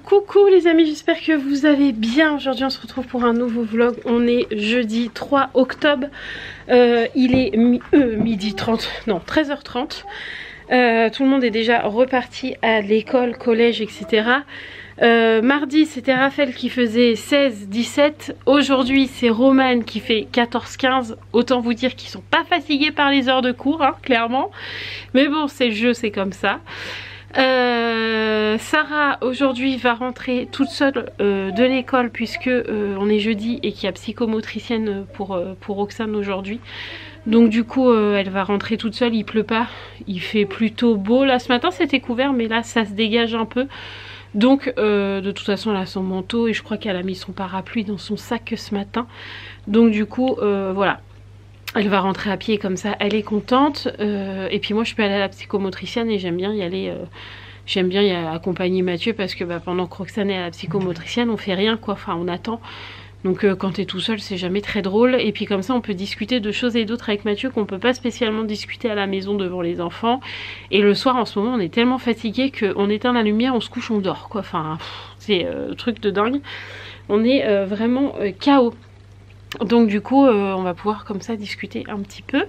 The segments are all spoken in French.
Coucou les amis, j'espère que vous allez bien. Aujourd'hui on se retrouve pour un nouveau vlog. On est jeudi 3 octobre. Il est midi 30, non 13h30. Tout le monde est déjà reparti à l'école, collège, etc. Mardi c'était Raphaël qui faisait 16-17. Aujourd'hui c'est Romane qui fait 14-15. Autant vous dire qu'ils sont pas fatigués par les heures de cours, hein, clairement. Mais bon, c'est le jeu, c'est comme ça. Sarah aujourd'hui va rentrer toute seule de l'école puisque on est jeudi et qu'il y a psychomotricienne pour Roxane aujourd'hui. Donc du coup elle va rentrer toute seule, il pleut pas, il fait plutôt beau. Là ce matin c'était couvert mais là ça se dégage un peu. Donc de toute façon elle a son manteau et je crois qu'elle a mis son parapluie dans son sac ce matin. Donc du coup voilà. Elle va rentrer à pied comme ça, elle est contente. Et puis moi je peux aller à la psychomotricienne et j'aime bien y aller, j'aime bien y accompagner Mathieu parce que pendant que Roxane est à la psychomotricienne on fait rien quoi, enfin on attend. Donc quand t'es tout seul c'est jamais très drôle. Et puis comme ça on peut discuter de choses et d'autres avec Mathieu qu'on peut pas spécialement discuter à la maison devant les enfants. Et le soir en ce moment on est tellement fatigué qu'on éteint la lumière, on se couche, on dort quoi. Enfin c'est truc de dingue. On est vraiment KO. Donc du coup on va pouvoir comme ça discuter un petit peu.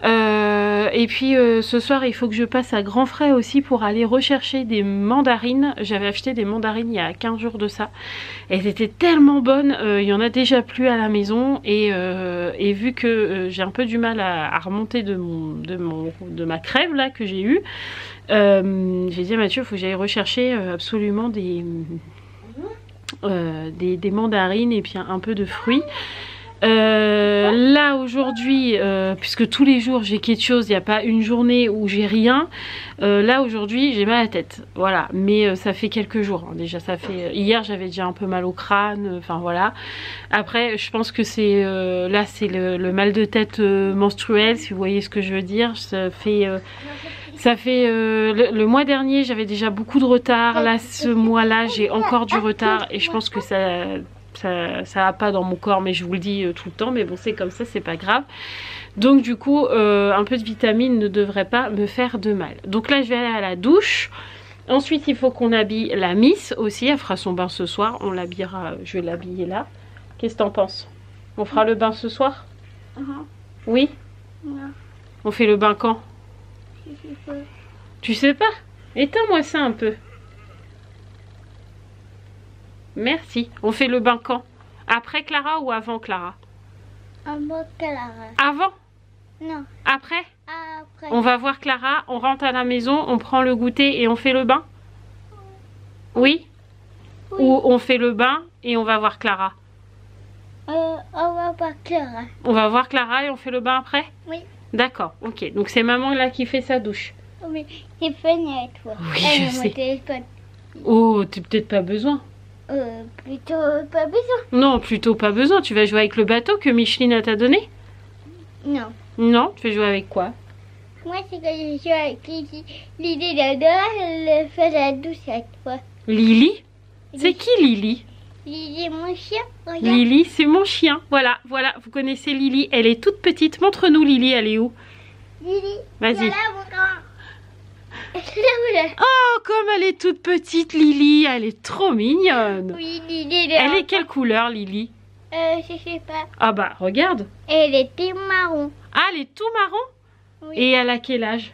Et puis ce soir il faut que je passe à Grand Frais aussi pour aller rechercher des mandarines. J'avais acheté des mandarines il y a 15 jours de ça. Elles étaient tellement bonnes, il y en a déjà plus à la maison. Et vu que j'ai un peu du mal à remonter de ma crève là que j'ai eue, j'ai dit à Mathieu il faut que j'aille rechercher absolument des mandarines et puis un peu de fruits. Là aujourd'hui puisque tous les jours j'ai quelque chose, il n'y a pas une journée où j'ai rien. Là aujourd'hui j'ai mal à la tête, voilà, mais ça fait quelques jours hein. Déjà ça fait hier j'avais déjà un peu mal au crâne, enfin voilà. Après je pense que c'est là c'est le mal de tête menstruel, si vous voyez ce que je veux dire. Ça fait le mois dernier j'avais déjà beaucoup de retard, là ce mois là j'ai encore du retard et je pense que ça va pas dans mon corps, mais je vous le dis tout le temps, mais bon c'est comme ça, c'est pas grave. Donc du coup un peu de vitamine ne devrait pas me faire de mal. Donc là je vais aller à la douche. Ensuite il faut qu'on habille la Miss aussi, elle fera son bain ce soir, on l'habillera, je vais l'habiller là. Qu'est-ce que t'en penses? On fera le bain ce soir? Oui? On fait le bain quand? Tu sais pas? Éteins-moi ça un peu. Merci. On fait le bain quand? Après Clara ou avant Clara? Avant Clara. Avant? Non. Après? Après. On va voir Clara, on rentre à la maison, on prend le goûter et on fait le bain? Oui? Oui. Ou on fait le bain et on va voir Clara? On va voir Clara. On va voir Clara et on fait le bain après? Oui. D'accord, ok. Donc c'est maman là qui fait sa douche. Oui. C'est fini avec toi. Oui, Elle je mon sais. téléphone. Oh, t'as peut-être pas besoin. Plutôt pas besoin. Non, plutôt pas besoin. Tu vas jouer avec le bateau que Micheline t'a donné? Non. Non, tu veux jouer avec quoi? Moi, c'est que je joue avec Lily. Lily là-dedans, elle fait la douche avec toi. Lily? C'est qui Lily? Lily, mon chien. Regarde. Lily, c'est mon chien. Voilà, voilà, vous connaissez Lily. Elle est toute petite. Montre-nous Lily, elle est où? Lily. Vas-y. Voilà, mon grand. Voilà. Oh, comme elle est toute petite, Lily. Elle est trop mignonne. Oui, Lily. Elle est quelle couleur, Lily? Je sais pas. Ah bah, regarde. Elle était marron. Ah, elle est tout marron? Oui. Et elle a quel âge?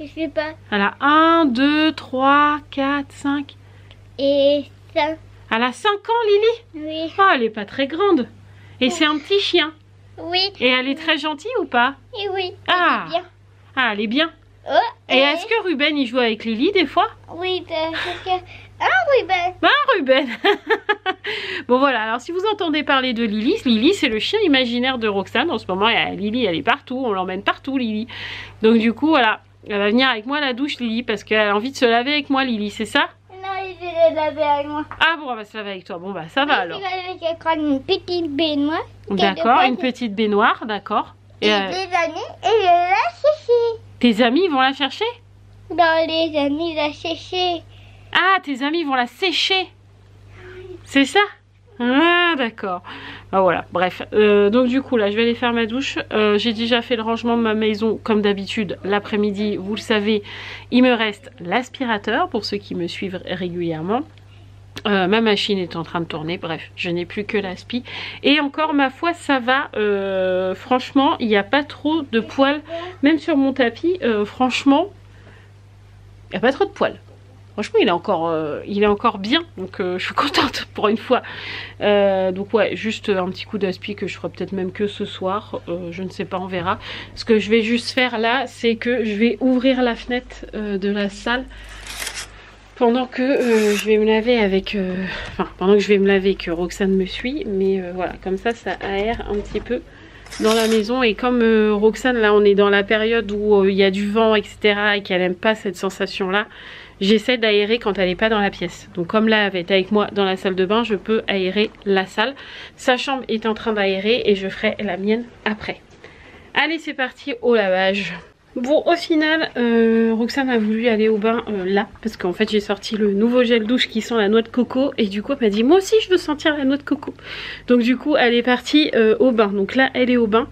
Je sais pas. Elle a 1, 2, 3, 4, 5. Et ça. Elle a 5 ans, Lily? Oui. Oh, elle est pas très grande. Et c'est un petit chien. Oui. Et elle est très gentille ou pas? Et oui. Ah. Elle est bien. Ah, elle est bien. Oh, Et est-ce que Ruben, il joue avec Lily des fois? Oui, parce que... Ah oui, ben... Ah, Ruben. Bon voilà, alors si vous entendez parler de Lily, Lily c'est le chien imaginaire de Roxane. En ce moment, Lily, elle est partout, on l'emmène partout, Lily. Donc du coup, voilà, elle va venir avec moi à la douche, Lily, parce qu'elle a envie de se laver avec moi, Lily, c'est ça? Non, je vais laver avec moi. Ah bon, elle va se laver avec toi. Bon bah ça va alors. Je vais prendre une petite baignoire. D'accord, une petite baignoire, d'accord. Et les amis, et je la chercher. Tes amis vont la chercher? Dans les amis, la chercher. Ah, tes amis vont la sécher. C'est ça? Ah, d'accord. Ah, voilà, bref. Donc du coup, là, je vais aller faire ma douche. J'ai déjà fait le rangement de ma maison, comme d'habitude, l'après-midi. Vous le savez, il me reste l'aspirateur, pour ceux qui me suivent régulièrement. Ma machine est en train de tourner, bref, je n'ai plus que l'aspi. Et encore, ma foi, ça va. Franchement, il n'y a pas trop de poils. Même sur mon tapis, franchement, il n'y a pas trop de poils. Franchement, il est encore bien, donc je suis contente pour une fois. Donc ouais, juste un petit coup d'aspi que je ferai peut-être même que ce soir. Je ne sais pas, on verra. Ce que je vais juste faire là, c'est que je vais ouvrir la fenêtre de la salle. Pendant que je vais me laver avec... pendant que je vais me laver, que Roxane me suit. Mais voilà, comme ça aère un petit peu dans la maison. Et comme Roxane, là, on est dans la période où il y a du vent, etc. et qu'elle n'aime pas cette sensation-là, j'essaie d'aérer quand elle n'est pas dans la pièce. Donc comme là, elle est avec moi dans la salle de bain, je peux aérer la salle. Sa chambre est en train d'aérer et je ferai la mienne après. Allez, c'est parti au lavage. Bon, au final, Roxane a voulu aller au bain là, parce qu'en fait j'ai sorti le nouveau gel douche qui sent la noix de coco, et du coup elle m'a dit moi aussi je veux sentir la noix de coco. Donc du coup elle est partie au bain, donc là elle est au bain.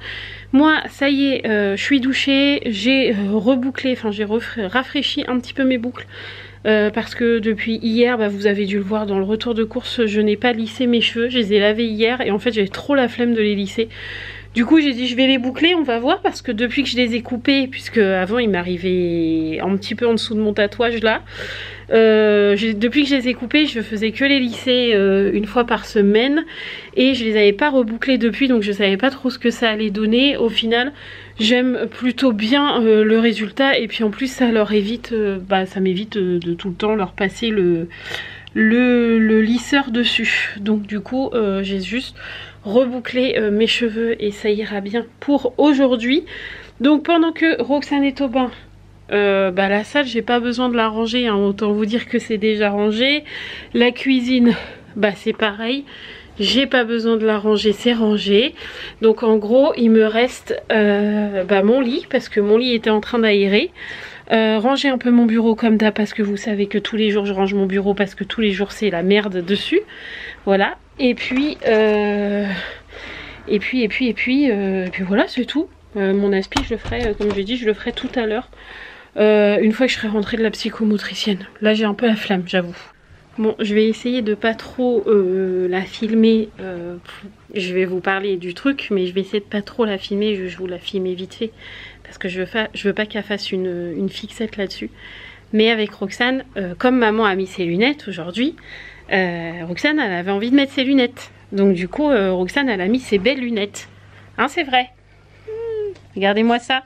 Moi ça y est, je suis douchée, j'ai rebouclé, enfin j'ai rafraîchi un petit peu mes boucles. Parce que depuis hier, vous avez dû le voir dans le retour de course, je n'ai pas lissé mes cheveux, je les ai lavés hier et en fait j'avais trop la flemme de les lisser. Du coup j'ai dit je vais les boucler, on va voir, parce que depuis que je les ai coupés, puisque avant il m'arrivait un petit peu en dessous de mon tatouage là, depuis que je les ai coupés je faisais que les lisser une fois par semaine et je les avais pas rebouclés depuis, donc je savais pas trop ce que ça allait donner. Au final j'aime plutôt bien le résultat, et puis en plus ça leur évite, ça m'évite de tout le temps leur passer le lisseur dessus. Donc du coup j'ai juste reboucler mes cheveux et ça ira bien pour aujourd'hui. Donc pendant que Roxane est au bain, la salle j'ai pas besoin de la ranger, hein, autant vous dire que c'est déjà rangé. La cuisine c'est pareil, j'ai pas besoin de la ranger, c'est rangé. Donc en gros il me reste mon lit, parce que mon lit était en train d'aérer. Ranger un peu mon bureau comme d'hab, parce que vous savez que tous les jours je range mon bureau, parce que tous les jours c'est la merde dessus. Voilà. Et puis voilà, c'est tout. Mon aspi je le ferai, comme j'ai dit, je le ferai tout à l'heure, une fois que je serai rentrée de la psychomotricienne. Là j'ai un peu la flamme, j'avoue. Bon, je vais essayer de pas trop la filmer. Je vais vous parler du truc, mais je vais essayer de pas trop la filmer. Je vais vous la filmer vite fait, parce que je veux pas qu'elle fasse une fixette là-dessus. Mais avec Roxane, comme maman a mis ses lunettes aujourd'hui, Roxane elle avait envie de mettre ses lunettes. Donc du coup Roxane elle a mis ses belles lunettes. Hein, c'est vrai. Regardez-moi ça.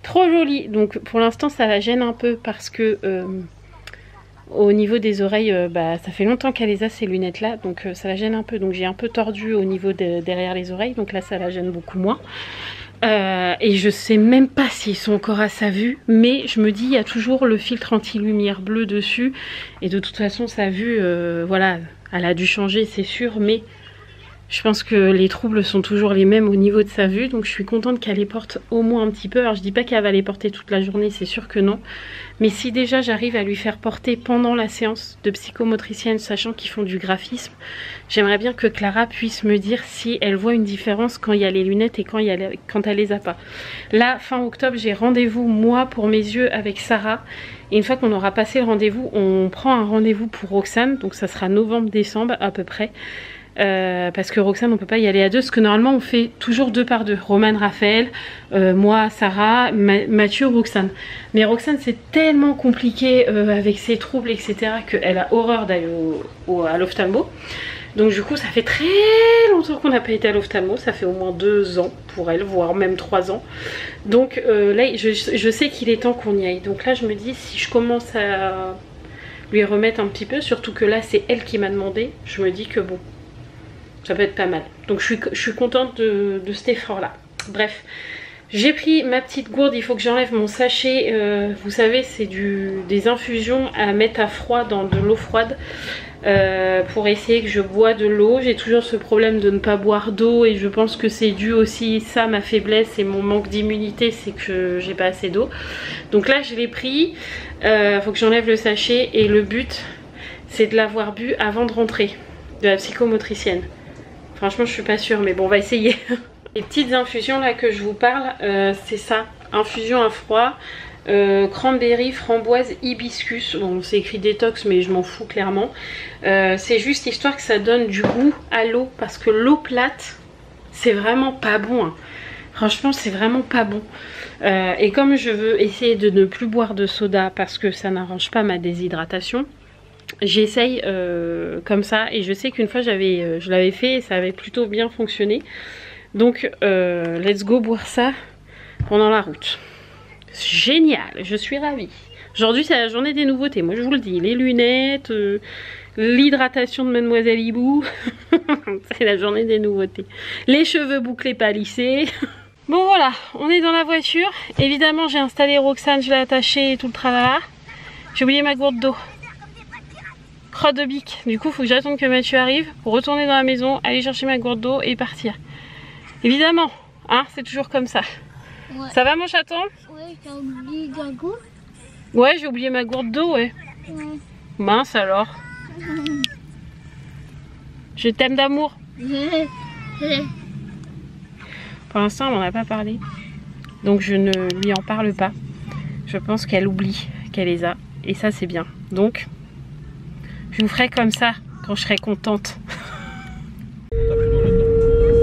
Trop joli. Donc pour l'instant ça la gêne un peu, parce que au niveau des oreilles, ça fait longtemps qu'elle les a ces lunettes là, donc ça la gêne un peu. Donc j'ai un peu tordu au niveau derrière les oreilles, donc là ça la gêne beaucoup moins. Et je sais même pas s'ils sont encore à sa vue, mais je me dis il y a toujours le filtre anti-lumière bleu dessus, et de toute façon sa vue, voilà, elle a dû changer c'est sûr, mais je pense que les troubles sont toujours les mêmes au niveau de sa vue, donc je suis contente qu'elle les porte au moins un petit peu. Alors je dis pas qu'elle va les porter toute la journée, c'est sûr que non, mais si déjà j'arrive à lui faire porter pendant la séance de psychomotricienne, sachant qu'ils font du graphisme, j'aimerais bien que Clara puisse me dire si elle voit une différence quand il y a les lunettes et quand elle les a pas. Là fin octobre j'ai rendez-vous moi pour mes yeux avec Sarah, et une fois qu'on aura passé le rendez-vous, on prend un rendez-vous pour Roxane, donc ça sera novembre-décembre à peu près. Parce que Roxane on peut pas y aller à deux, parce que normalement on fait toujours 2 par 2, Romane, Raphaël, moi, Sarah, Mathieu, Roxane. Mais Roxane c'est tellement compliqué avec ses troubles etc, qu'elle a horreur d'aller à l'ophtalmo. Donc du coup ça fait très longtemps qu'on n'a pas été à l'ophtalmo, ça fait au moins 2 ans pour elle, voire même 3 ans. Donc là je sais qu'il est temps qu'on y aille. Donc là je me dis si je commence à lui remettre un petit peu, surtout que là c'est elle qui m'a demandé, je me dis que bon, ça peut être pas mal. Donc je suis contente de cet effort là. Bref, j'ai pris ma petite gourde, il faut que j'enlève mon sachet. Vous savez c'est des infusions à mettre à froid dans de l'eau froide, pour essayer que je bois de l'eau. J'ai toujours ce problème de ne pas boire d'eau, et je pense que c'est dû aussi ça, ma faiblesse et mon manque d'immunité, c'est que j'ai pas assez d'eau. Donc là je l'ai pris, faut que j'enlève le sachet, et le but c'est de l'avoir bu avant de rentrer de la psychomotricienne. Franchement je suis pas sûre, mais bon on va essayer. Les petites infusions là que je vous parle, c'est ça, infusion à froid. cranberry, framboise, hibiscus. Bon, c'est écrit détox, mais je m'en fous clairement. C'est juste histoire que ça donne du goût à l'eau, parce que l'eau plate, c'est vraiment pas bon. Hein. Franchement, c'est vraiment pas bon. Et comme je veux essayer de ne plus boire de soda parce que ça n'arrange pas ma déshydratation, j'essaye comme ça. Et je sais qu'une fois je l'avais fait et ça avait plutôt bien fonctionné. Donc let's go boire ça pendant la route. Génial, je suis ravie. Aujourd'hui c'est la journée des nouveautés, moi je vous le dis. Les lunettes, l'hydratation de Mademoiselle Hibou. C'est la journée des nouveautés. Les cheveux bouclés pas lissés. Bon voilà, on est dans la voiture. Évidemment j'ai installé Roxane, je l'ai attachée et tout le tralala. J'ai oublié ma gourde d'eau. Crotte de bique. Du coup il faut que j'attende que Mathieu arrive pour retourner dans la maison, aller chercher ma gourde d'eau et partir. Évidemment, hein, c'est toujours comme ça. Ouais. Ça va mon chaton? Ouais, t'as oublié ta gourde? Ouais, j'ai oublié ma gourde d'eau, ouais. Mince alors. Je t'aime d'amour. Pour l'instant, on n'en a pas parlé. Donc je ne lui en parle pas. Je pense qu'elle oublie qu'elle les a. Et ça, c'est bien. Donc, je vous ferai comme ça quand je serai contente.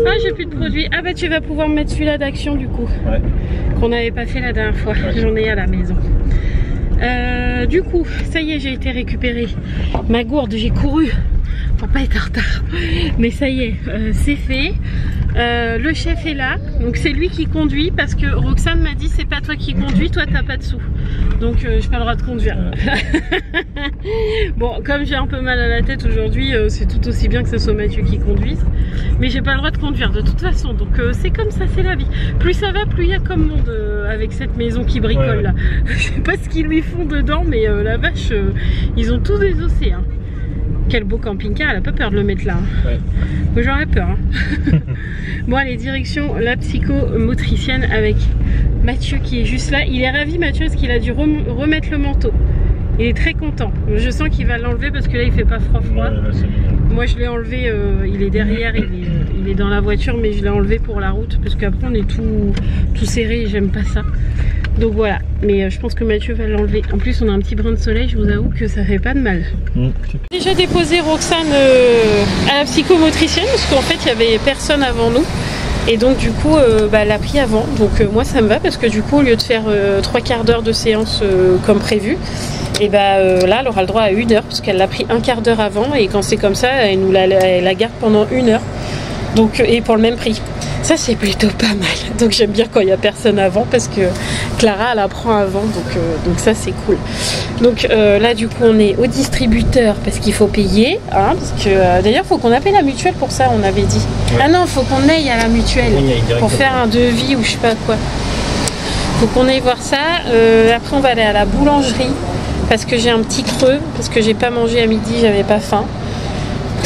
Ah, j'ai plus de produits. Ah bah tu vas pouvoir me mettre celui-là d'Action du coup. Ouais. Qu'on n'avait pas fait la dernière fois. Ouais. J'en ai à la maison. Du coup, ça y est, j'ai été récupérer ma gourde. J'ai couru pour pas être en retard. Mais ça y est, c'est fait. Le chef est là, donc c'est lui qui conduit parce que Roxane m'a dit c'est pas toi qui conduis, toi t'as pas de sous. Donc j'ai pas le droit de conduire. Bon, comme j'ai un peu mal à la tête aujourd'hui, c'est tout aussi bien que ce soit Mathieu qui conduise. Mais j'ai pas le droit de conduire de toute façon, donc c'est comme ça, c'est la vie. Plus ça va, plus il y a comme monde avec cette maison qui bricole là. Je sais pas ce qu'ils lui font dedans, mais la vache, ils ont tout désossé. Hein. Quel beau camping-car, elle a pas peur de le mettre là. Hein. Ouais. Moi j'aurais peur. Hein. Bon allez, direction la psychomotricienne avec Mathieu qui est juste là. Il est ravi Mathieu parce qu'il a dû remettre le manteau. Il est très content. Je sens qu'il va l'enlever parce que là il fait pas froid. Ouais, là, moi je l'ai enlevé, il est derrière, il est dans la voiture, mais je l'ai enlevé pour la route parce qu'après on est tout serré et j'aime pas ça. Donc voilà, mais je pense que Mathieu va l'enlever. En plus on a un petit brin de soleil, je vous avoue que ça fait pas de mal. J'ai déjà déposé Roxane à la psychomotricienne parce qu'en fait il y avait personne avant nous. Et donc du coup elle l'a pris avant. Donc moi ça me va parce que du coup au lieu de faire 3/4 d'heure de séance comme prévu, et là elle aura le droit à 1 heure parce qu'elle l'a pris 1/4 d'heure avant. Et quand c'est comme ça elle nous la garde pendant 1 heure. Donc, et pour le même prix. Ça c'est plutôt pas mal. Donc j'aime bien quand il n'y a personne avant parce que Clara elle apprend avant, donc ça c'est cool. Donc là du coup on est au distributeur parce qu'il faut payer, hein, parce que d'ailleurs il faut qu'on appelle la mutuelle pour ça, on avait dit. Ouais. Ah non, il faut qu'on aille à la mutuelle pour faire un devis ou je sais pas quoi. Faut qu'on aille voir ça. Après on va aller à la boulangerie parce que j'ai un petit creux, parce que j'ai pas mangé à midi, j'avais pas faim.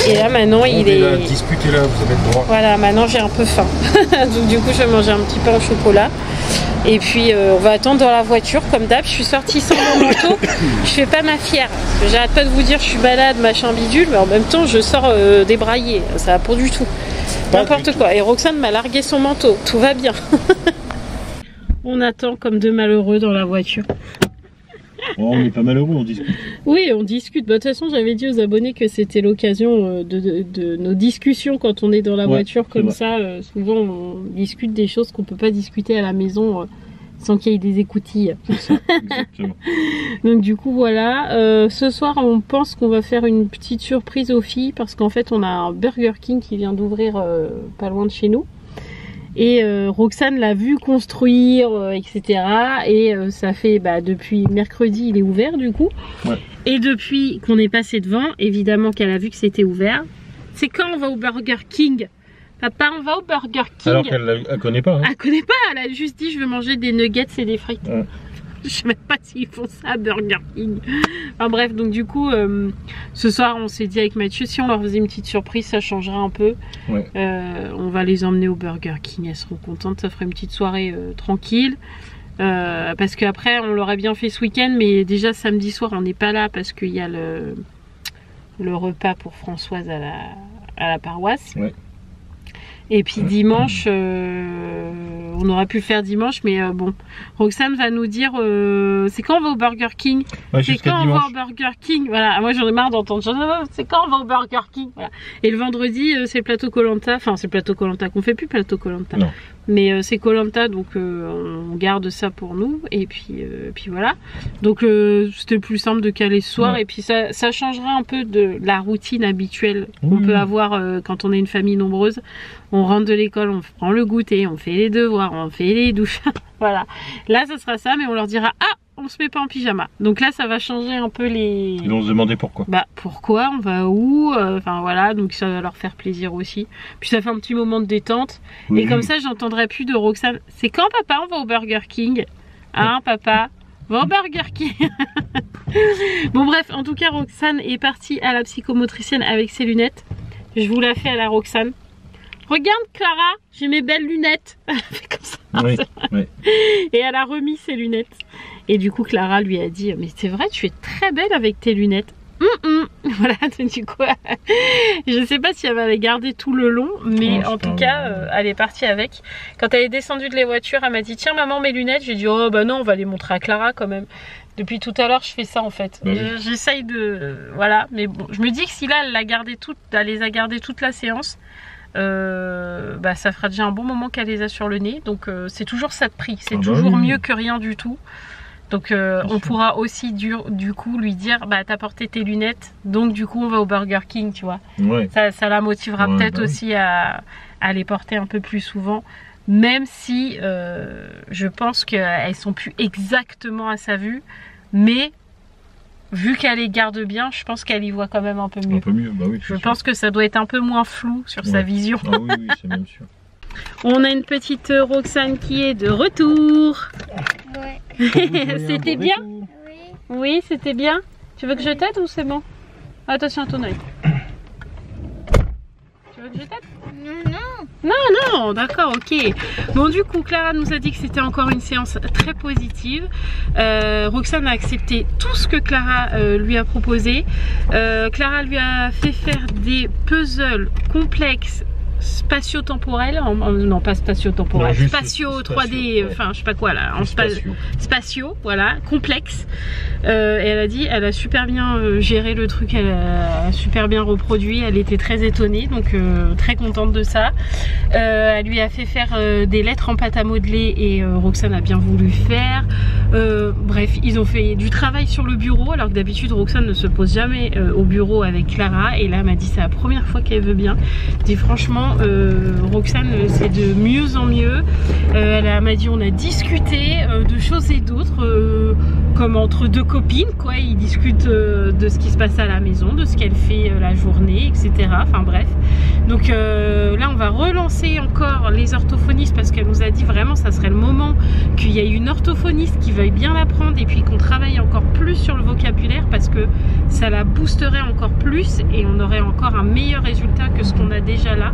Et là maintenant il est là, discutez là, vous avez le droit. Voilà, maintenant j'ai un peu faim. Donc du coup je vais manger un petit pain au chocolat. Et puis on va attendre dans la voiture comme d'hab. Je suis sortie sans mon manteau. Je fais pas ma fière. J'arrête pas de vous dire je suis balade, machin bidule, mais en même temps je sors débraillée. Ça va pas du tout. N'importe quoi. Et Roxane m'a largué son manteau. Tout va bien. On attend comme deux malheureux dans la voiture. Oh, on n'est pas malheureux, on discute. Oui, on discute. Bah, de toute façon, j'avais dit aux abonnés que c'était l'occasion de nos discussions quand on est dans la voiture comme ça. Souvent, on discute des choses qu'on peut pas discuter à la maison sans qu'il y ait des écoutilles. Ça, exactement. Donc du coup, voilà. Ce soir, on pense qu'on va faire une petite surprise aux filles parce qu'en fait, on a un Burger King qui vient d'ouvrir pas loin de chez nous. Et Roxane l'a vu construire, etc. Et ça fait, depuis mercredi, il est ouvert du coup. Ouais. Et depuis qu'on est passé devant, évidemment qu'elle a vu que c'était ouvert. C'est quand on va au Burger King? Papa, on va au Burger King. Alors qu'elle connaît pas. Hein. Elle connaît pas, elle a juste dit je veux manger des nuggets et des frites. Ouais. Je sais même pas s'ils font ça à Burger King. Enfin bref, donc du coup, ce soir on s'est dit avec Mathieu, si on leur faisait une petite surprise, ça changerait un peu. Ouais. On va les emmener au Burger King, elles seront contentes, ça ferait une petite soirée tranquille. Parce qu'après, on l'aurait bien fait ce week-end, mais déjà samedi soir, on n'est pas là parce qu'il y a le repas pour Françoise à la paroisse. Ouais. Et puis dimanche, on aurait pu le faire dimanche, mais bon, Roxane va nous dire c'est quand on va au Burger King, Ouais, c'est quand on va au Burger King, voilà. Moi j'en ai marre d'entendre c'est quand on va au Burger King, voilà. Et le vendredi c'est le plateau Koh-Lanta, enfin c'est le plateau Koh-Lanta qu'on fait plus, plateau Koh-Lanta. Non. Mais c'est Koh-Lanta, donc on garde ça pour nous, et puis voilà. Donc c'était plus simple de caler ce soir, et puis ça changera un peu de la routine habituelle qu'on peut avoir quand on est une famille nombreuse. On rentre de l'école, on prend le goûter, on fait les devoirs, on fait les douches. Voilà. Là, ça sera ça, mais on leur dira ah, on se met pas en pyjama. Donc là, ça va changer un peu les. Ils vont se demander pourquoi. Bah pourquoi, on va où, enfin voilà, donc ça va leur faire plaisir aussi. Puis ça fait un petit moment de détente. Oui. Et comme ça, j'entendrai plus de Roxane. C'est quand papa, on va au Burger King? Hein, papa? On va au Burger King. Bon bref, en tout cas, Roxane est partie à la psychomotricienne avec ses lunettes. Je vous la fais à la Roxane. Regarde Clara, j'ai mes belles lunettes. Elle fait comme ça. Oui, oui. Et elle a remis ses lunettes. Et du coup Clara lui a dit mais c'est vrai, tu es très belle avec tes lunettes. Voilà, du coup je sais pas si elle va les garder tout le long, mais non, en tout cas elle est partie avec. Quand elle est descendue de la voiture, elle m'a dit tiens maman mes lunettes. J'ai dit oh bah non, on va les montrer à Clara quand même. Depuis tout à l'heure je fais ça en fait. Bah oui. J'essaye de voilà, mais bon, je me dis que si là elle les a gardées toute la séance, bah ça fera déjà un bon moment qu'elle les a sur le nez, donc c'est toujours ça de prix, c'est toujours mieux que rien du tout. Donc on pourra aussi du coup lui dire bah t'as porté tes lunettes, donc du coup on va au Burger King, tu vois. Ouais. Ça la motivera peut-être aussi à les porter un peu plus souvent, même si je pense qu'elles sont plus exactement à sa vue, mais vu qu'elle les garde bien, je pense qu'elle y voit quand même un peu mieux. Un peu mieux, bah oui. Je pense que ça doit être un peu moins flou sur sa vision. Ah oui, oui, c'est même sûr. On a une petite Roxane qui est de retour. Ouais. C'était bien? Oui. Oui, c'était bien. Tu veux que je t'aide ou c'est bon? Attention à ton œil. Tu veux que je t'aide? Non, d'accord, ok. Bon, du coup, Clara nous a dit que c'était encore une séance très positive. Roxane a accepté tout ce que Clara lui a proposé. Clara lui a fait faire des puzzles complexes spatio-temporel, non pas spatio-temporel, spatio 3D, enfin je sais pas quoi là, en spatio, voilà, complexe. Et elle a dit, elle a super bien géré le truc, elle a super bien reproduit, elle était très étonnée, donc très contente de ça. Elle lui a fait faire des lettres en pâte à modeler et Roxane a bien voulu faire. Bref, ils ont fait du travail sur le bureau, alors que d'habitude Roxane ne se pose jamais au bureau avec Clara, et là elle m'a dit c'est la première fois qu'elle veut bien. Je dis franchement Roxane c'est de mieux en mieux. Elle m'a dit on a discuté de choses et d'autres, comme entre deux copines quoi, ils discutent de ce qui se passe à la maison, de ce qu'elle fait la journée, etc. Enfin bref, donc là on va relancer encore les orthophonistes, parce qu'elle nous a dit vraiment ça serait le moment qu'il y ait une orthophoniste qui veuille bien l'apprendre, et puis qu'on travaille encore plus sur le vocabulaire, parce que ça la boosterait encore plus et on aurait encore un meilleur résultat que ce qu'on a déjà là.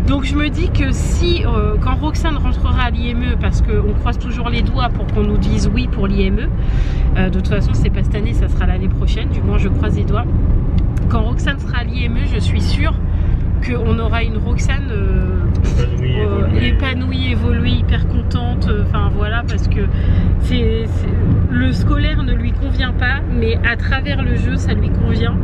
Donc je me dis que si quand Roxane rentrera à l'IME, parce qu'on croise toujours les doigts pour qu'on nous dise oui pour l'IME, de toute façon c'est pas cette année, ça sera l'année prochaine, du moins je croise les doigts. Quand Roxane sera à l'IME, je suis sûre qu'on aura une Roxane épanouie, évoluée, hyper contente, enfin voilà, parce que le scolaire ne lui convient pas, mais à travers le jeu ça lui convient.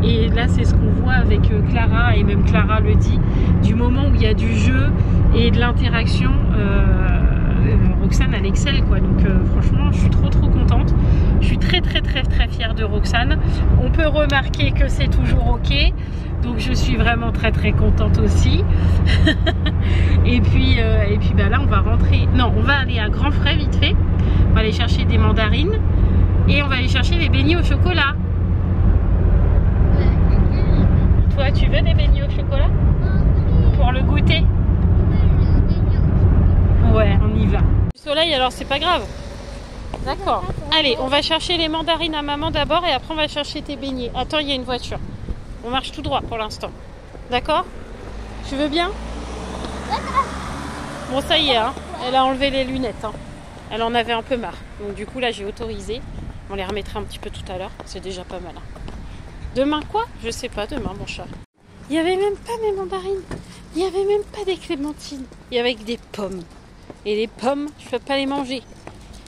Et là c'est ce qu'on voit avec Clara, et même Clara le dit, du moment où il y a du jeu et de l'interaction, Roxane elle excelle quoi. Donc franchement je suis trop contente, je suis très fière de Roxane. On peut remarquer que c'est toujours ok, donc je suis vraiment très contente aussi. et puis bah là on va rentrer, non on va aller à Grand Frais vite fait, on va aller chercher des mandarines et on va aller chercher des beignets au chocolat. Toi tu veux des beignets au chocolat pour le goûter? Ouais, on y va. Soleil alors c'est pas grave. D'accord. Allez, on va chercher les mandarines à maman d'abord, et après on va chercher tes beignets. Attends, il y a une voiture. On marche tout droit pour l'instant. D'accord? Tu veux bien? Bon ça y est, hein. Elle a enlevé les lunettes. Hein. Elle en avait un peu marre. Donc du coup là j'ai autorisé. On les remettra un petit peu tout à l'heure. C'est déjà pas mal. Hein. Demain quoi? Je sais pas, demain mon chat. Il y avait même pas mes mandarines. Il n'y avait même pas des clémentines. Il y avait des pommes. Et les pommes, je ne peux pas les manger.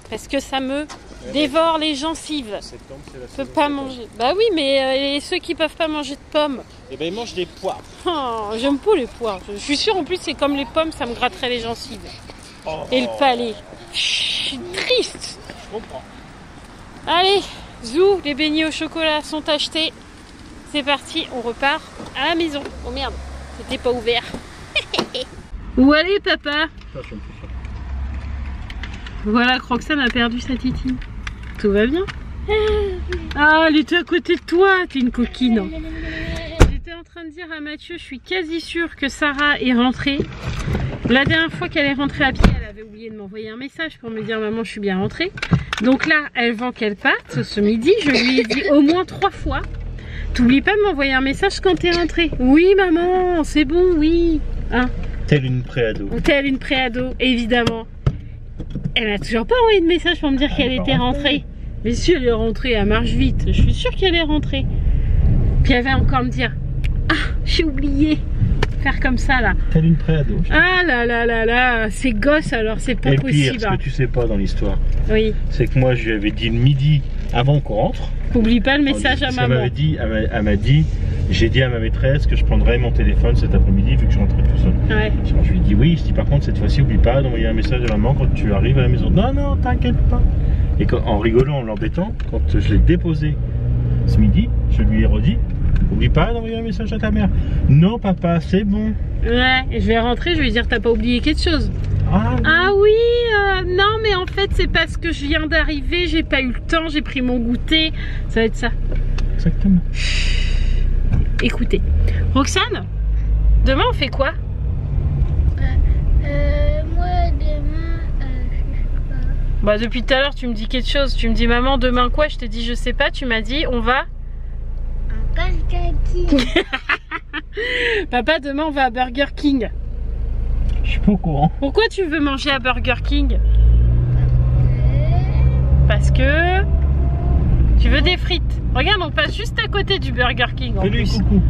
Parce que ça me dévore les gencives. Je ne peux pas manger. Bah oui, mais ceux qui ne peuvent pas manger de pommes. Eh ben ils mangent des poires. Oh, j'aime pas les poires. Je suis sûre en plus c'est comme les pommes, ça me gratterait les gencives. Et le palais. Je suis triste. Je comprends. Allez, zou, les beignets au chocolat sont achetés. C'est parti, on repart à la maison. Oh merde, c'était pas ouvert. Où allez papa? Voilà, Roxane a perdu sa titi. Tout va bien? Ah, elle était à côté de toi, t'es une coquine. J'étais en train de dire à Mathieu, je suis quasi sûre que Sarah est rentrée. La dernière fois qu'elle est rentrée à pied, elle avait oublié de m'envoyer un message pour me dire maman, je suis bien rentrée. Donc là, avant qu'elle parte, ce midi, je lui ai dit au moins 3 fois, t'oublies pas de m'envoyer un message quand t'es rentrée. Oui maman, c'est bon, oui. Hein? Telle une préado. Telle une préado, évidemment. Elle m'a toujours pas envoyé de message pour me dire qu'elle était rentrée. Mais si elle est rentrée, elle marche vite. Je suis sûre qu'elle est rentrée. Puis elle va encore me dire, ah, j'ai oublié. Faire comme ça là. Telle une préado. Ah là là là là, c'est gosse alors, c'est pas possible. Et le pire, ce que tu sais pas dans l'histoire, oui, c'est que moi je lui avais dit le midi avant qu'on rentre. Oublie pas le message à maman. Elle m'a dit, j'ai dit à ma maîtresse que je prendrais mon téléphone cet après-midi vu que je rentrais tout seul. Ouais. Je lui ai dit oui, je dis par contre cette fois-ci oublie pas d'envoyer un message à maman quand tu arrives à la maison. Non non, t'inquiète pas. Et en rigolant, en l'embêtant, quand je l'ai déposé ce midi, je lui ai redit, oublie pas d'envoyer un message à ta mère. Non papa, c'est bon. Ouais, et je vais rentrer, je vais lui dire t'as pas oublié quelque chose. Ah oui, non mais en fait c'est parce que je viens d'arriver, j'ai pas eu le temps, j'ai pris mon goûter, ça va être ça. Exactement. Écoutez, Roxane, demain on fait quoi? Moi demain, je sais pas. Bah depuis tout à l'heure tu me dis quelque chose, tu me dis maman demain quoi, je te dis je sais pas, tu m'as dit on va... Un Burger King. Papa demain on va à Burger King. Je suis pas au courant. Pourquoi tu veux manger à Burger King? Parce que tu veux des frites. Regarde, on passe juste à côté du Burger King en plus. Coucou.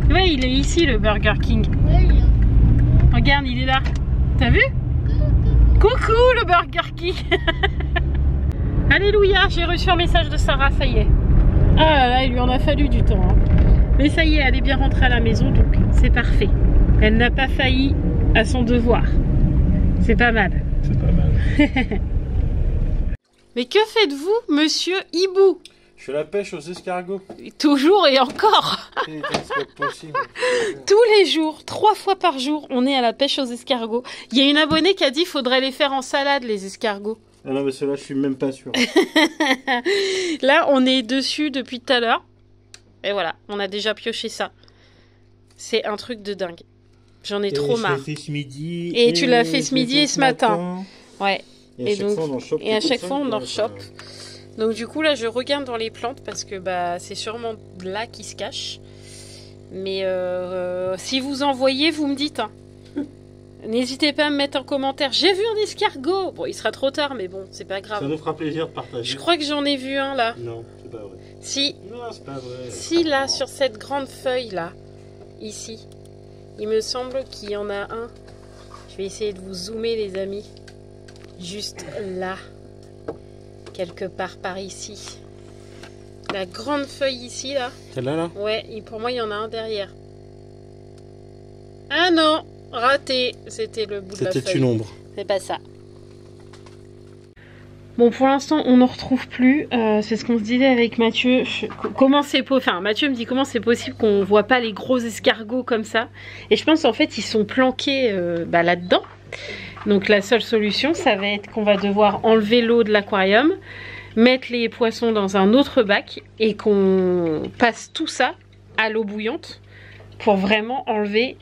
Ouais, il est ici le Burger King. Oui. Regarde, il est là. T'as vu? Coucou le Burger King. Alléluia, j'ai reçu un message de Sarah, ça y est. Ah là là, il lui en a fallu du temps. Hein. Mais ça y est, elle est bien rentrée à la maison, donc c'est parfait. Elle n'a pas failli à son devoir. C'est pas mal. C'est pas mal. Mais que faites-vous, monsieur Hibou? Je fais la pêche aux escargots. Toujours et encore. C'est pas possible. Tous les jours, 3 fois par jour, on est à la pêche aux escargots. Il y a une abonnée qui a dit qu'il faudrait les faire en salade, les escargots. Ah non mais ceux-là je suis même pas sûr. Là, on est dessus depuis tout à l'heure. Et voilà, on a déjà pioché ça. C'est un truc de dingue. J'en ai trop marre. Je l'ai fait ce midi. Et tu l'as fait ce midi et ce matin. Ouais. Et à chaque fois on en chope. Donc du coup là je regarde dans les plantes parce que bah c'est sûrement là qui se cache. Mais si vous en voyez, vous me dites. Hein. N'hésitez pas à me mettre en commentaire. J'ai vu un escargot. Bon, il sera trop tard, mais bon, c'est pas grave. Ça nous fera plaisir de partager. Je crois que j'en ai vu un là. Non, c'est pas vrai. Si. Non, c'est pas vrai. Si là, sur cette grande feuille là, ici, il me semble qu'il y en a un. Je vais essayer de vous zoomer les amis. Juste là. Quelque part par ici. La grande feuille ici là. Celle-là là? Ouais, pour moi il y en a un derrière. Ah non, raté. C'était le bout de la feuille. C'était une ombre. C'est pas ça. Bon, pour l'instant, on n'en retrouve plus. C'est ce qu'on se disait avec Mathieu. Comment c'est possible? Enfin, Mathieu me dit comment c'est possible qu'on voit pas les gros escargots comme ça. Et je pense en fait ils sont planqués là-dedans. Donc la seule solution, ça va être qu'on va devoir enlever l'eau de l'aquarium, mettre les poissons dans un autre bac et qu'on passe tout ça à l'eau bouillante pour vraiment enlever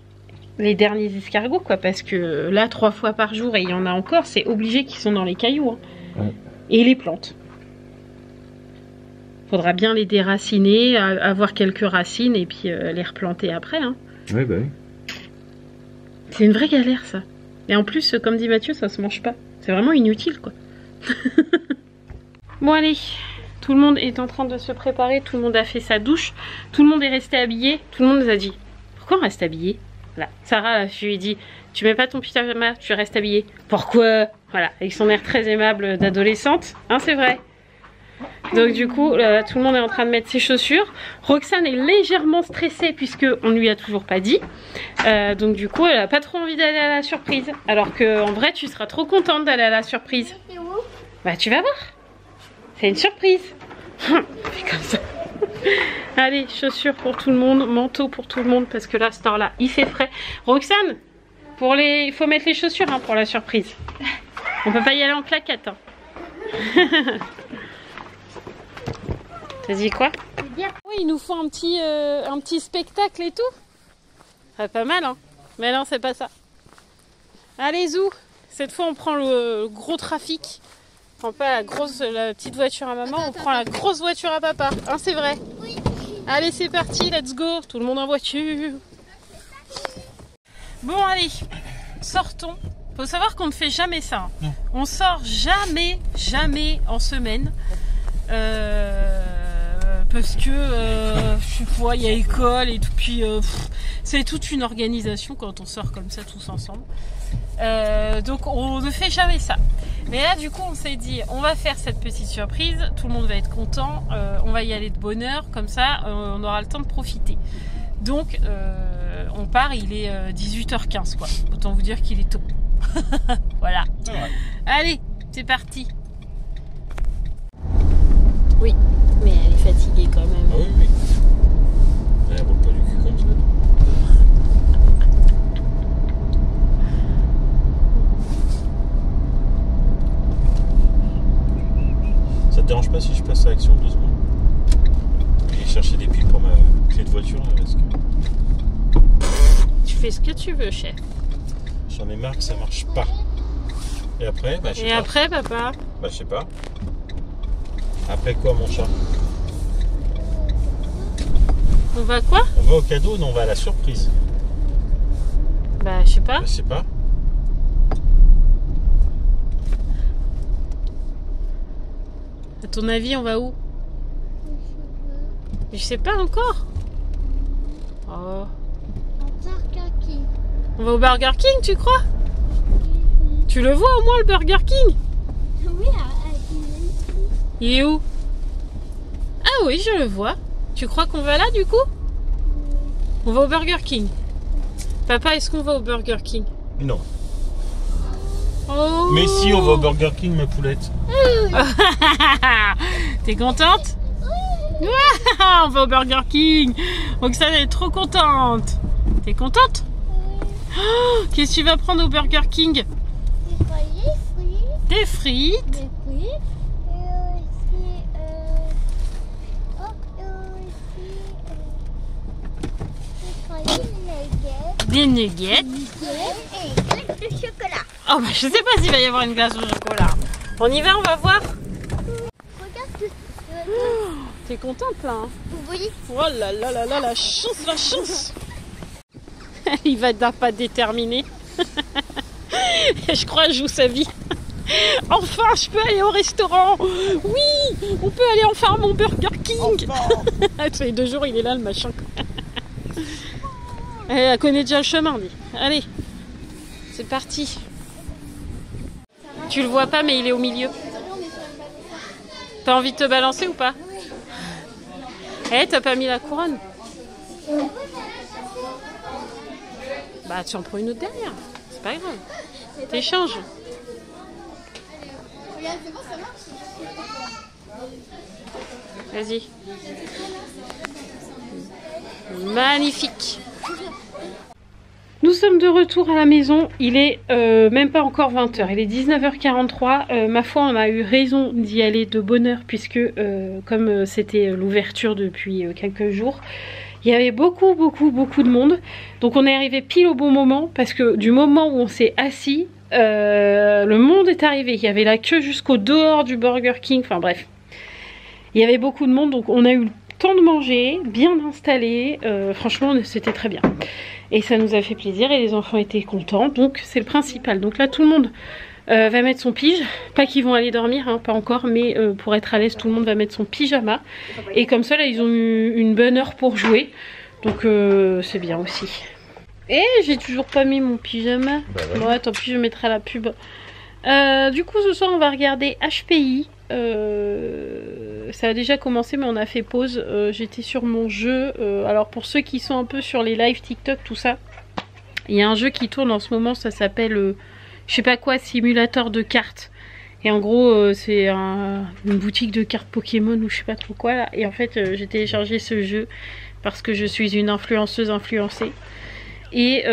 les derniers escargots, quoi. Parce que là, 3 fois par jour, et il y en a encore, c'est obligé qu'ils sont dans les cailloux. Hein. Ouais. Et les plantes. Faudra bien les déraciner, avoir quelques racines et puis les replanter après. Hein. Oui, bah oui. C'est une vraie galère, ça. Et en plus, comme dit Mathieu, ça se mange pas. C'est vraiment inutile, quoi. Bon, allez. Tout le monde est en train de se préparer. Tout le monde a fait sa douche. Tout le monde est resté habillé. Tout le monde nous a dit, pourquoi on reste habillé? Voilà. Sarah, là, je lui ai dit, tu mets pas ton pyjama, tu restes habillée. Pourquoi? Voilà, avec son air très aimable d'adolescente, hein, c'est vrai. Donc du coup, tout le monde est en train de mettre ses chaussures. Roxane est légèrement stressée puisqu'on ne lui a toujours pas dit. Donc du coup, elle a pas trop envie d'aller à la surprise. Alors qu'en vrai, tu seras trop contente d'aller à la surprise. C'est où? Bah tu vas voir. C'est une surprise. Fais comme ça. Allez, chaussures pour tout le monde, manteau pour tout le monde parce que là, ce temps-là, il fait frais. Roxane, il faut mettre les chaussures hein, pour la surprise. On peut pas y aller en claquette. Hein. T'as dit quoi? Oui, ils nous font un petit spectacle et tout. Ah, pas mal, hein? Mais non, c'est pas ça. Allez, Zou. Cette fois, on prend le gros trafic. On prend pas la petite voiture à maman, on prend la grosse voiture à papa. Hein, c'est vrai? Oui. Allez, c'est parti, let's go. Tout le monde en voiture. Bon, allez, sortons. Faut savoir qu'on ne fait jamais ça. Hein. On sort jamais en semaine. Parce que je sais pas, il y a école et tout, puis c'est toute une organisation quand on sort comme ça tous ensemble. Donc on ne fait jamais ça. Mais là du coup on s'est dit on va faire cette petite surprise, tout le monde va être content, on va y aller de bonne heure, comme ça on aura le temps de profiter. Donc on part, il est 18h15 quoi, autant vous dire qu'il est tôt. Voilà. Ouais. Allez, c'est parti. Oui, mais elle est fatiguée quand même. Ah oui, oui. Elle roule pas du cul comme ça. Ça te dérange pas si je passe à l'action 2 secondes? Je vais chercher des piles pour ma clé de voiture là, parce que... Tu fais ce que tu veux, chef. J'en ai marre que ça marche pas. Et après, bah je sais pas. Et après, papa? Bah je sais pas. Après quoi, mon chat? On va quoi? On va au cadeau ou non, on va à la surprise? Bah, je sais pas. Je sais pas. À ton avis, on va où? Je sais pas encore. Oh. On va au Burger King, tu crois? Tu le vois au moins, le Burger King? Oui, il est où? Ah oui, je le vois. Tu crois qu'on va là du coup? On va au Burger King. Papa, est-ce qu'on va au Burger King? Non. Oh. Mais si, on va au Burger King, ma poulette. T'es contente? Oui. On va au Burger King. Roxane est trop contente. T'es contente? Oh, qu'est-ce que tu vas prendre au Burger King? Des frites. Des frites. Des nuggets. Et une glace de chocolat. Oh bah je sais pas s'il va y avoir une glace au chocolat. On y va, on va voir. Regarde tout. T'es contente là hein? Oui. Oh là là là là, la chance, la chance. Il va pas déterminé. Je crois qu'il joue sa vie. Enfin, je peux aller au restaurant. Oui, on peut aller enfin à mon Burger King. Tous les 2 jours, il est là, le machin. Elle connaît déjà le chemin, dit. Allez, c'est parti. Tu le vois pas, mais il est au milieu. T'as envie de te balancer ou pas? Eh, t'as pas mis la couronne? Bah, tu en prends une autre derrière. C'est pas grave. T'échanges. Vas-y. Magnifique. Nous sommes de retour à la maison. Il est même pas encore 20h. Il est 19h43. Ma foi, on a eu raison d'y aller de bonne heure puisque comme c'était l'ouverture depuis quelques jours, il y avait beaucoup de monde. Donc on est arrivé pile au bon moment parce que du moment où on s'est assis, le monde est arrivé. Il y avait la queue jusqu'au dehors du Burger King. Enfin bref, il y avait beaucoup de monde. Donc on a eu le temps de manger, bien installé. Franchement, c'était très bien. Et ça nous a fait plaisir et les enfants étaient contents. Donc c'est le principal. Donc là, tout le monde va mettre son pige. Pas qu'ils vont aller dormir, hein, pas encore. Mais pour être à l'aise, tout le monde va mettre son pyjama. Et comme ça, là, ils ont eu une bonne heure pour jouer. Donc c'est bien aussi. Et j'ai toujours pas mis mon pyjama. Bah ouais. Ouais, tant pis, je mettrai la pub. Du coup, ce soir, on va regarder HPI. Ça a déjà commencé, mais on a fait pause. J'étais sur mon jeu. Alors, pour ceux qui sont un peu sur les lives TikTok, tout ça, il y a un jeu qui tourne en ce moment. Ça s'appelle, je sais pas quoi, simulateur de cartes. Et en gros, c'est une boutique de cartes Pokémon ou je sais pas trop quoi là. Et en fait, j'ai téléchargé ce jeu parce que je suis une influenceuse influencée. Et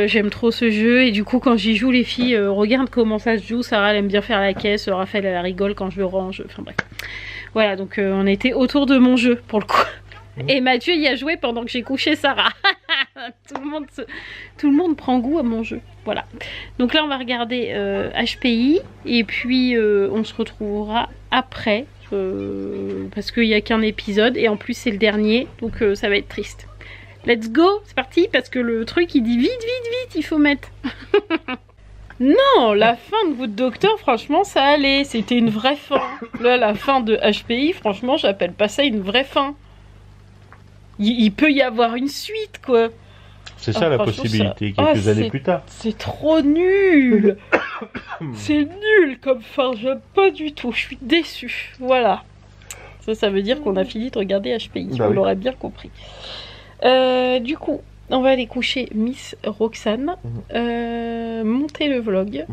j'aime trop ce jeu. Et du coup, quand j'y joue, les filles regardent comment ça se joue. Sarah, elle aime bien faire la caisse. Raphaël, elle rigole quand je range. Enfin bref. Voilà, donc on était autour de mon jeu pour le coup. Et Mathieu y a joué pendant que j'ai couché Sarah. Tout le monde prend goût à mon jeu. Voilà. Donc là, on va regarder HPI. Et puis, on se retrouvera après. Parce qu'il n'y a qu'un épisode. Et en plus, c'est le dernier. Donc, ça va être triste. Let's go. C'est parti. Parce que le truc, il dit vite, vite, vite. Il faut mettre. Non, la fin de Good Doctor, franchement, ça allait. C'était une vraie fin. Là, la fin de HPI, franchement, j'appelle pas ça une vraie fin. Il peut y avoir une suite, quoi. C'est ça la possibilité, quelques années plus tard. C'est trop nul. C'est nul comme fin, j'aime pas du tout. Je suis déçue. Voilà. Ça veut dire qu'on a fini de regarder HPI. Bah on l'aurait bien compris. Du coup, on va aller coucher Miss Roxane. Monter le vlog.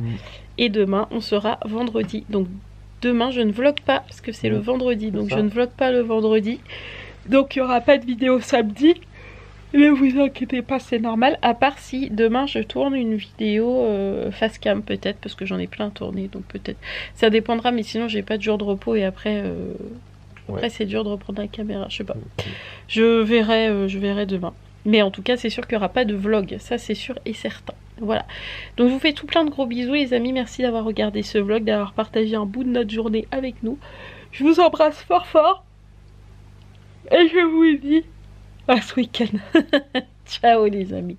Et demain, on sera vendredi. Donc demain, je ne vlog pas parce que c'est le vendredi. Donc je ne vlog pas le vendredi. Donc il n'y aura pas de vidéo samedi. Ne vous inquiétez pas, c'est normal. À part si demain je tourne une vidéo face cam peut-être. Parce que j'en ai plein à tourner. Donc peut-être. Ça dépendra. Mais sinon j'ai pas de jour de repos. Et après, après c'est dur de reprendre la caméra. Je sais pas. Je verrai demain. Mais en tout cas c'est sûr qu'il n'y aura pas de vlog. Ça c'est sûr et certain. Voilà. Donc je vous fais tout plein de gros bisous les amis. Merci d'avoir regardé ce vlog. D'avoir partagé un bout de notre journée avec nous. Je vous embrasse fort fort. Et je vous dis à ce week-end. Ciao les amis.